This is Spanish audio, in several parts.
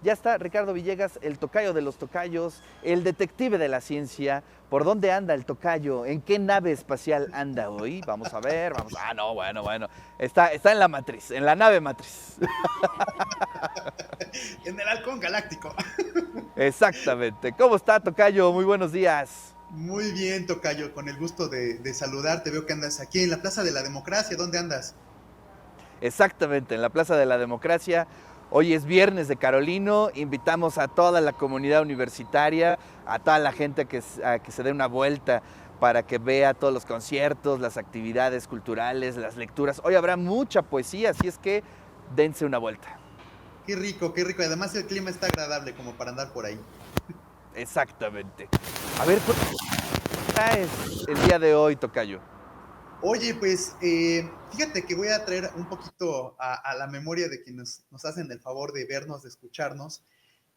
Ya está Ricardo Villegas, el tocayo de los tocayos, el detective de la ciencia. ¿Por dónde anda el tocayo? ¿En qué nave espacial anda hoy? Vamos a ver, vamos. Ah, no, bueno. Está en la matriz, en la nave matriz. En el halcón galáctico. Exactamente. ¿Cómo está, tocayo? Muy buenos días. Muy bien, tocayo, con el gusto de saludarte. Veo que andas aquí en la Plaza de la Democracia. ¿Dónde andas? Exactamente, en la Plaza de la Democracia. Hoy es viernes de Carolino, invitamos a toda la comunidad universitaria, a toda la gente a que se dé una vuelta para que vea todos los conciertos, las actividades culturales, las lecturas. Hoy habrá mucha poesía, así es que dense una vuelta. Qué rico, qué rico. Además el clima está agradable como para andar por ahí. Exactamente. A ver, ¿qué traes el día de hoy, tocayo? Oye, pues fíjate que voy a traer un poquito a la memoria de quienes nos hacen el favor de vernos, de escucharnos,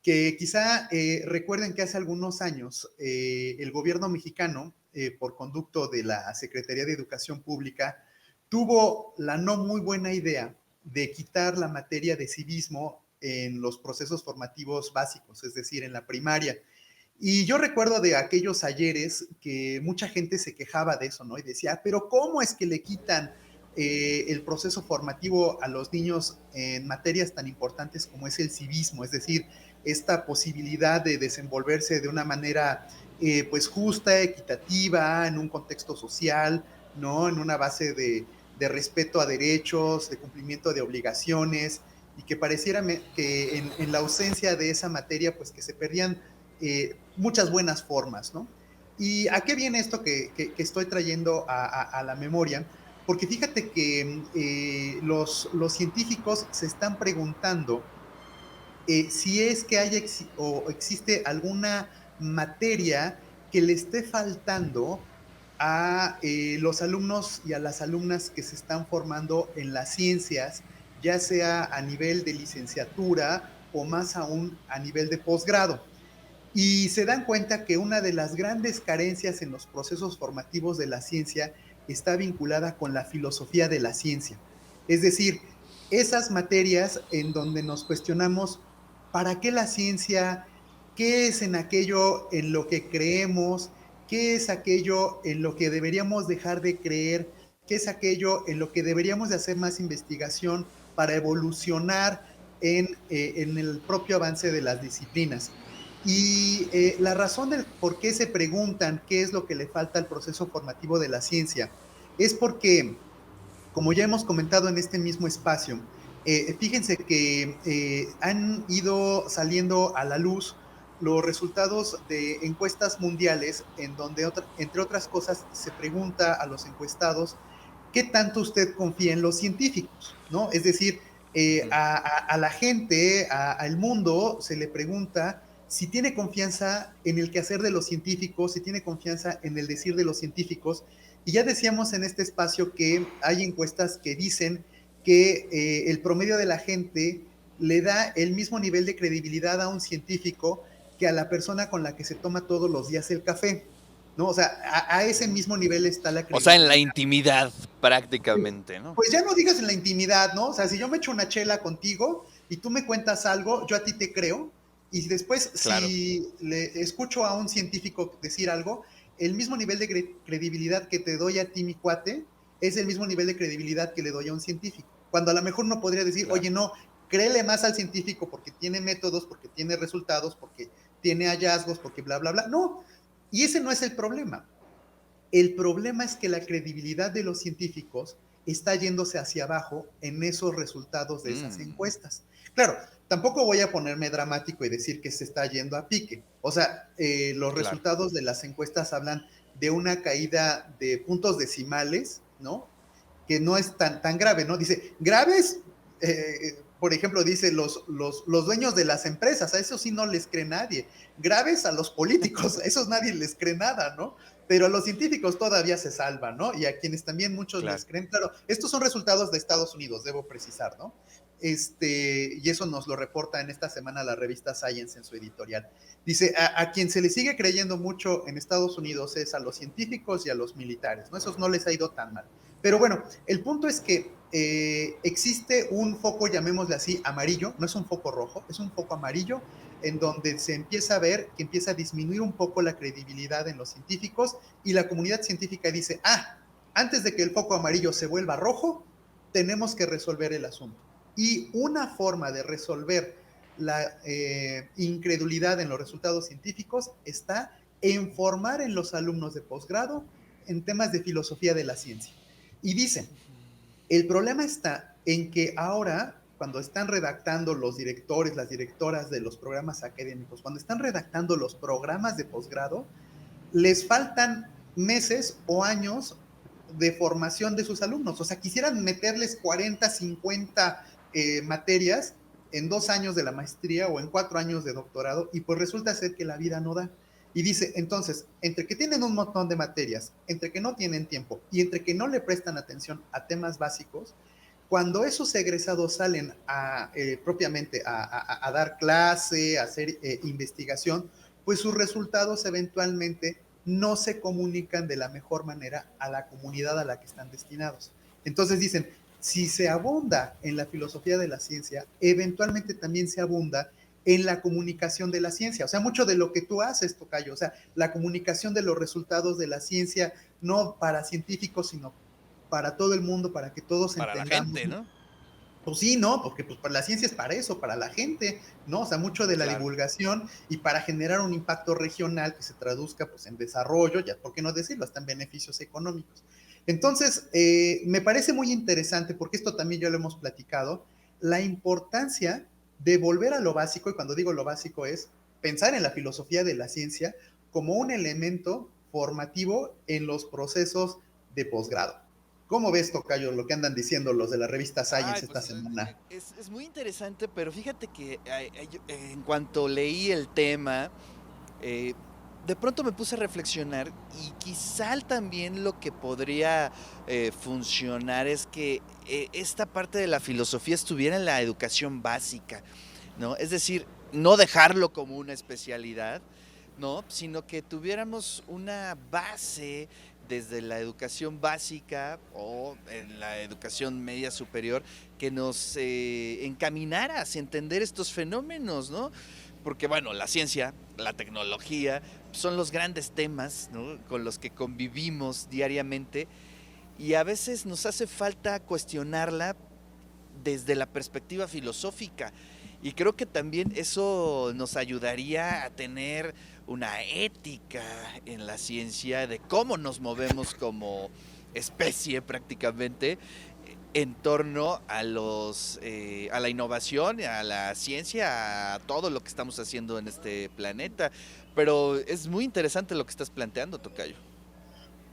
que quizá recuerden que hace algunos años el gobierno mexicano, por conducto de la Secretaría de Educación Pública, tuvo la no muy buena idea de quitar la materia de civismo en los procesos formativos básicos, es decir, en la primaria. Y yo recuerdo de aquellos ayeres que mucha gente se quejaba de eso, ¿no? Y decía, pero ¿cómo es que le quitan el proceso formativo a los niños en materias tan importantes como es el civismo? Es decir, esta posibilidad de desenvolverse de una manera pues justa, equitativa, en un contexto social, ¿no? En una base de respeto a derechos, de cumplimiento de obligaciones, y que pareciera que en la ausencia de esa materia, pues que se perdían muchas buenas formas, ¿no? ¿Y a qué viene esto que estoy trayendo a la memoria? Porque fíjate que los científicos se están preguntando si es que hay o existe alguna materia que le esté faltando a los alumnos y a las alumnas que se están formando en las ciencias, ya sea a nivel de licenciatura o más aún a nivel de posgrado. Y se dan cuenta que una de las grandes carencias en los procesos formativos de la ciencia está vinculada con la filosofía de la ciencia. Es decir, esas materias en donde nos cuestionamos para qué la ciencia, qué es en aquello en lo que creemos, qué es aquello en lo que deberíamos dejar de creer, qué es aquello en lo que deberíamos de hacer más investigación para evolucionar en el propio avance de las disciplinas. Y la razón del por qué se preguntan qué es lo que le falta al proceso formativo de la ciencia es porque, como ya hemos comentado en este mismo espacio, fíjense que han ido saliendo a la luz los resultados de encuestas mundiales en donde, entre otras cosas, se pregunta a los encuestados qué tanto usted confía en los científicos, ¿no? Es decir, a la gente, al mundo, se le pregunta si tiene confianza en el quehacer de los científicos, si tiene confianza en el decir de los científicos. Y ya decíamos en este espacio que hay encuestas que dicen que el promedio de la gente le da el mismo nivel de credibilidad a un científico que a la persona con la que se toma todos los días el café, ¿no? O sea, a ese mismo nivel está la O sea, en la credibilidad. intimidad, Pues, prácticamente, ¿no? pues ya no digas en la intimidad, ¿no? O sea, si yo me echo una chela contigo y tú me cuentas algo, yo a ti te creo, y después Claro. si le escucho a un científico decir algo, el mismo nivel de credibilidad que te doy a ti, mi cuate, es el mismo nivel de credibilidad que le doy a un científico. Cuando a lo mejor uno podría decir, Claro. oye, no, créele más al científico porque tiene métodos, porque tiene resultados, porque tiene hallazgos, porque bla, bla, bla. No, y ese no es el problema. El problema es que la credibilidad de los científicos está yéndose hacia abajo en esos resultados de esas Mm, encuestas. Claro, tampoco voy a ponerme dramático y decir que se está yendo a pique. O sea, los claro. resultados de las encuestas hablan de una caída de puntos decimales, ¿no? Que no es tan grave, ¿no? Dice, graves, por ejemplo, dice los dueños de las empresas, a eso sí no les cree nadie. Graves a los políticos, a esos nadie les cree nada, ¿no? Pero a los científicos todavía se salvan, ¿no? Y a quienes también muchos les Claro. creen, claro, estos son resultados de Estados Unidos, debo precisar, ¿no? Y eso nos lo reporta en esta semana la revista Science en su editorial. Dice, a quien se le sigue creyendo mucho en Estados Unidos es a los científicos y a los militares, ¿no? Esos no les ha ido tan mal. Pero bueno, el punto es que existe un foco, llamémosle así, amarillo, no es un foco rojo, es un foco amarillo en donde se empieza a ver que empieza a disminuir un poco la credibilidad en los científicos y la comunidad científica dice, antes de que el foco amarillo se vuelva rojo, tenemos que resolver el asunto. Y una forma de resolver la incredulidad en los resultados científicos está en formar en los alumnos de posgrado en temas de filosofía de la ciencia. Y dicen, el problema está en que ahora, cuando están redactando los directores, las directoras de los programas académicos, cuando están redactando los programas de posgrado, les faltan meses o años de formación de sus alumnos. O sea, quisieran meterles 40, 50 materias en 2 años de la maestría o en 4 años de doctorado y pues resulta ser que la vida no da. Y dice, entonces, entre que tienen un montón de materias, entre que no tienen tiempo y entre que no le prestan atención a temas básicos, cuando esos egresados salen propiamente a dar clase, a hacer investigación, pues sus resultados eventualmente no se comunican de la mejor manera a la comunidad a la que están destinados. Entonces dicen, si se abunda en la filosofía de la ciencia, eventualmente también se abunda en la comunicación de la ciencia. O sea, mucho de lo que tú haces, Tocayo, o sea, la comunicación de los resultados de la ciencia, no para científicos, sino para todo el mundo, para que todos Para la entendamos. gente, ¿no? Pues sí, ¿no? Porque pues para la ciencia es para eso, para la gente, ¿no? O sea, mucho de la Claro. divulgación y para generar un impacto regional que se traduzca pues en desarrollo, ya, ¿por qué no decirlo? Hasta en beneficios económicos. Entonces, me parece muy interesante, porque esto también ya lo hemos platicado, la importancia de volver a lo básico, y cuando digo lo básico es pensar en la filosofía de la ciencia como un elemento formativo en los procesos de posgrado. ¿Cómo ves, Tocayo, lo que andan diciendo los de la revista Ay, Science esta pues semana? es muy interesante, pero fíjate que en cuanto leí el tema, eh, de pronto me puse a reflexionar y quizá también lo que podría funcionar es que esta parte de la filosofía estuviera en la educación básica, ¿no? Es decir, no dejarlo como una especialidad, ¿no? Sino que tuviéramos una base desde la educación básica o en la educación media superior que nos encaminara hacia entender estos fenómenos, ¿no? Porque bueno, la ciencia, la tecnología, son los grandes temas, ¿no?, con los que convivimos diariamente y a veces nos hace falta cuestionarla desde la perspectiva filosófica. Y creo que también eso nos ayudaría a tener una ética en la ciencia de cómo nos movemos como especie prácticamente en torno a a la innovación, a la ciencia, a todo lo que estamos haciendo en este planeta. Pero es muy interesante lo que estás planteando, Tocayo.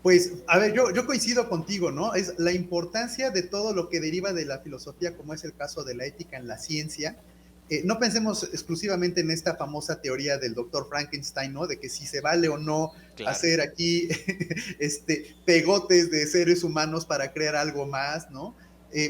Pues, a ver, yo coincido contigo, ¿no? Es la importancia de todo lo que deriva de la filosofía, como es el caso de la ética en la ciencia. No pensemos exclusivamente en esta famosa teoría del doctor Frankenstein, ¿no? De que si se vale o no Claro. hacer aquí pegotes de seres humanos para crear algo más, ¿no?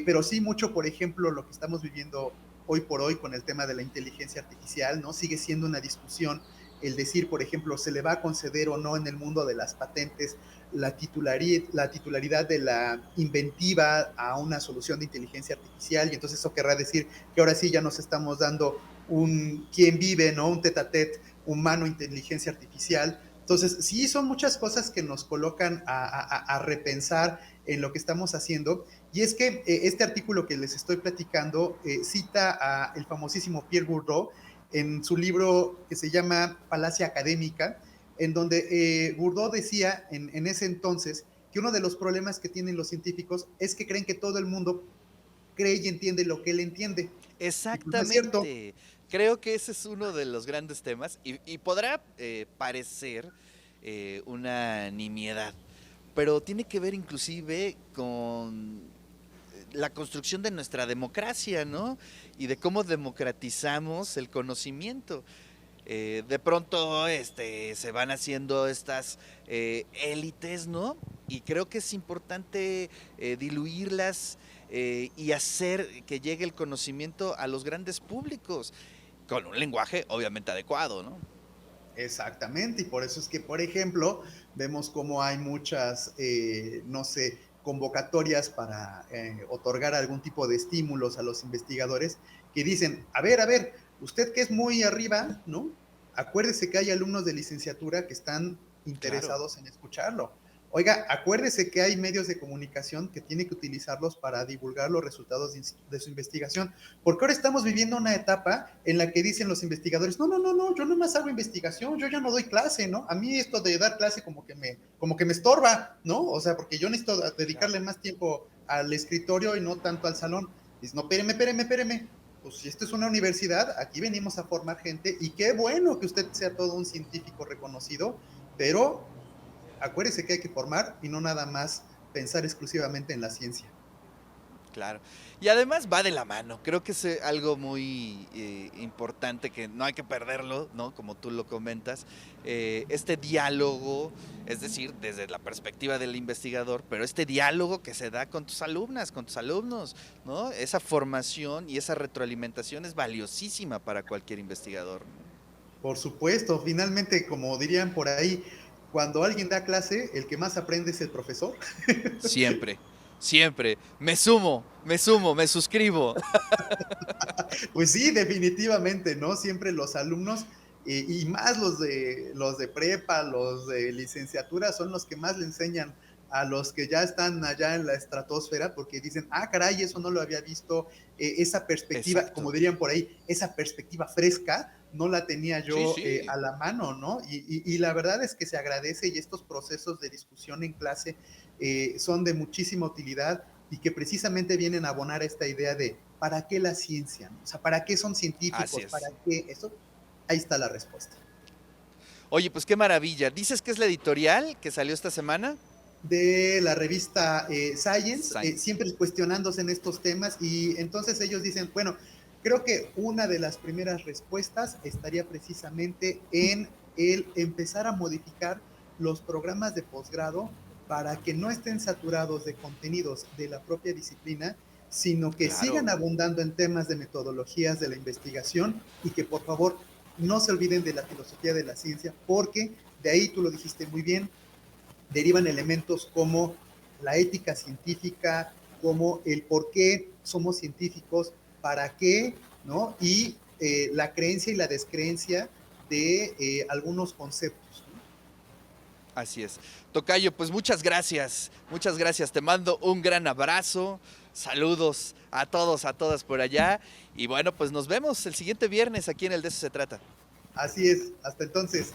Pero sí mucho, por ejemplo, lo que estamos viviendo hoy por hoy con el tema de la inteligencia artificial, ¿no? Sigue siendo una discusión el decir, por ejemplo, se le va a conceder o no en el mundo de las patentes la titularidad de la inventiva a una solución de inteligencia artificial, y entonces eso querrá decir que ahora sí ya nos estamos dando un quien vive, ¿no? Un tete a tete humano-inteligencia artificial. Entonces, sí, son muchas cosas que nos colocan a repensar en lo que estamos haciendo. Y es que este artículo que les estoy platicando cita a el famosísimo Pierre Bourdieu en su libro que se llama Falacia Académica, en donde Bourdieu decía en ese entonces que uno de los problemas que tienen los científicos es que creen que todo el mundo cree y entiende lo que él entiende. Y pues no es cierto. Exactamente. Creo que ese es uno de los grandes temas y podrá parecer una nimiedad, pero tiene que ver inclusive con la construcción de nuestra democracia, ¿no? Y de cómo democratizamos el conocimiento. De pronto se van haciendo estas élites, ¿no? Y creo que es importante diluirlas y hacer que llegue el conocimiento a los grandes públicos, con un lenguaje obviamente adecuado, ¿no? Exactamente, y por eso es que, por ejemplo, vemos como hay muchas, no sé, convocatorias para otorgar algún tipo de estímulos a los investigadores que dicen, a ver, usted que es muy arriba, ¿no? Acuérdese que hay alumnos de licenciatura que están Claro. interesados en escucharlo. Oiga, acuérdese que hay medios de comunicación que tiene que utilizarlos para divulgar los resultados de su investigación, porque ahora estamos viviendo una etapa en la que dicen los investigadores, no, yo nomás hago investigación, yo ya no doy clase, ¿no? A mí esto de dar clase como que me estorba, ¿no? O sea, porque yo necesito Claro. dedicarle más tiempo al escritorio y no tanto al salón. Dice, no, espéreme. Pues si esto es una universidad, aquí venimos a formar gente y qué bueno que usted sea todo un científico reconocido, pero acuérdese que hay que formar y no nada más pensar exclusivamente en la ciencia. Claro. Y además va de la mano. Creo que es algo muy importante que no hay que perderlo, ¿no? Como tú lo comentas. Este diálogo, es decir, desde la perspectiva del investigador, pero este diálogo que se da con tus alumnas, con tus alumnos, ¿no? Esa formación y esa retroalimentación es valiosísima para cualquier investigador, ¿no? Por supuesto, finalmente, como dirían por ahí, cuando alguien da clase, el que más aprende es el profesor. Siempre, siempre. Me suscribo. Pues sí, definitivamente, ¿no? Siempre los alumnos, y más los de prepa, los de licenciatura, son los que más le enseñan a los que ya están allá en la estratosfera, porque dicen, ah, caray, eso no lo había visto, esa perspectiva, como Exacto. dirían por ahí, esa perspectiva fresca, no la tenía Sí, yo sí. a la mano, ¿no? Y la verdad es que se agradece y estos procesos de discusión en clase son de muchísima utilidad y que precisamente vienen a abonar esta idea de ¿para qué la ciencia? ¿No? O sea, ¿para qué son Así científicos? ¿Para es. qué eso? Ahí está la respuesta. Oye, pues qué maravilla. ¿Dices que es la editorial que salió esta semana? De la revista Science, Science. siempre cuestionándose en estos temas y entonces ellos dicen, bueno, creo que una de las primeras respuestas estaría precisamente en el empezar a modificar los programas de posgrado para que no estén saturados de contenidos de la propia disciplina, sino que sigan Claro. abundando en temas de metodologías de la investigación y que por favor no se olviden de la filosofía de la ciencia, porque de ahí tú lo dijiste muy bien, derivan elementos como la ética científica, como el por qué somos científicos, para qué, ¿no? Y la creencia y la descreencia de algunos conceptos. ¿No? Así es. Tocayo, pues muchas gracias. Muchas gracias. Te mando un gran abrazo. Saludos a todos, a todas por allá. Y bueno, pues nos vemos el siguiente viernes aquí en el De Eso se trata. Así es, hasta entonces.